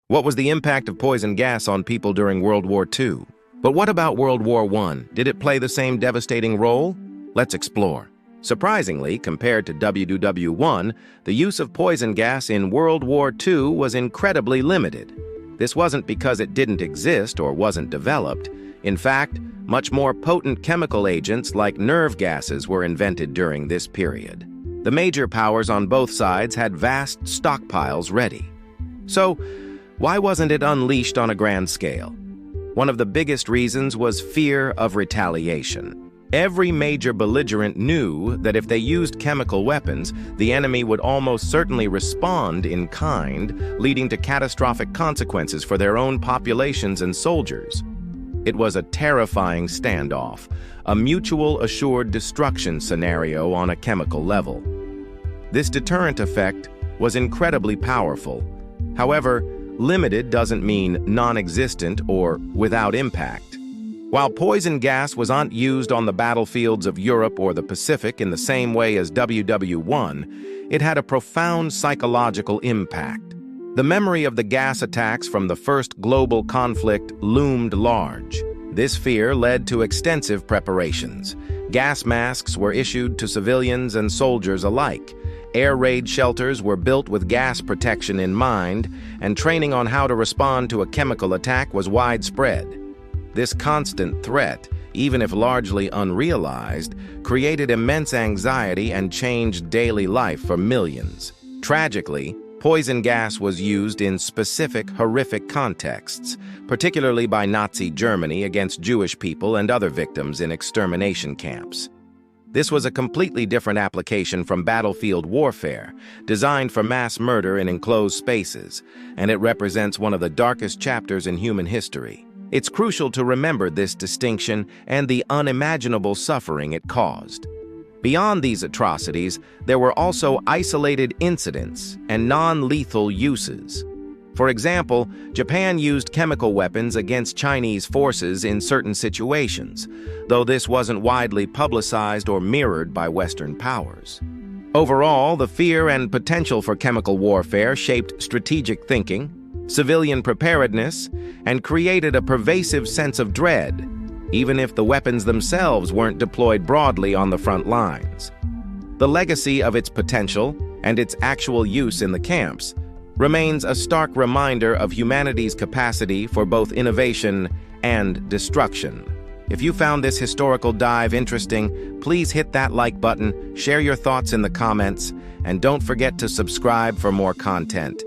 What was the impact of poison gas on people during World War II? But what about World War I? Did it play the same devastating role? Let's explore. Surprisingly, compared to WW1, the use of poison gas in World War II was incredibly limited. This wasn't because it didn't exist or wasn't developed. In fact, much more potent chemical agents like nerve gases were invented during this period. The major powers on both sides had vast stockpiles ready. So, why wasn't it unleashed on a grand scale? One of the biggest reasons was fear of retaliation. Every major belligerent knew that if they used chemical weapons, the enemy would almost certainly respond in kind, leading to catastrophic consequences for their own populations and soldiers. It was a terrifying standoff, a mutual assured destruction scenario on a chemical level. This deterrent effect was incredibly powerful. However, limited doesn't mean non-existent or without impact. While poison gas wasn't used on the battlefields of Europe or the Pacific in the same way as WW1, it had a profound psychological impact. The memory of the gas attacks from the first global conflict loomed large. This fear led to extensive preparations. Gas masks were issued to civilians and soldiers alike. Air raid shelters were built with gas protection in mind, and training on how to respond to a chemical attack was widespread. This constant threat, even if largely unrealized, created immense anxiety and changed daily life for millions. Tragically, poison gas was used in specific horrific contexts, particularly by Nazi Germany against Jewish people and other victims in extermination camps. This was a completely different application from battlefield warfare, designed for mass murder in enclosed spaces, and it represents one of the darkest chapters in human history. It's crucial to remember this distinction and the unimaginable suffering it caused. Beyond these atrocities, there were also isolated incidents and non-lethal uses. For example, Japan used chemical weapons against Chinese forces in certain situations, though this wasn't widely publicized or mirrored by Western powers. Overall, the fear and potential for chemical warfare shaped strategic thinking, civilian preparedness, and created a pervasive sense of dread, even if the weapons themselves weren't deployed broadly on the front lines. The legacy of its potential and its actual use in the camps remains a stark reminder of humanity's capacity for both innovation and destruction. If you found this historical dive interesting, please hit that like button, share your thoughts in the comments, and don't forget to subscribe for more content.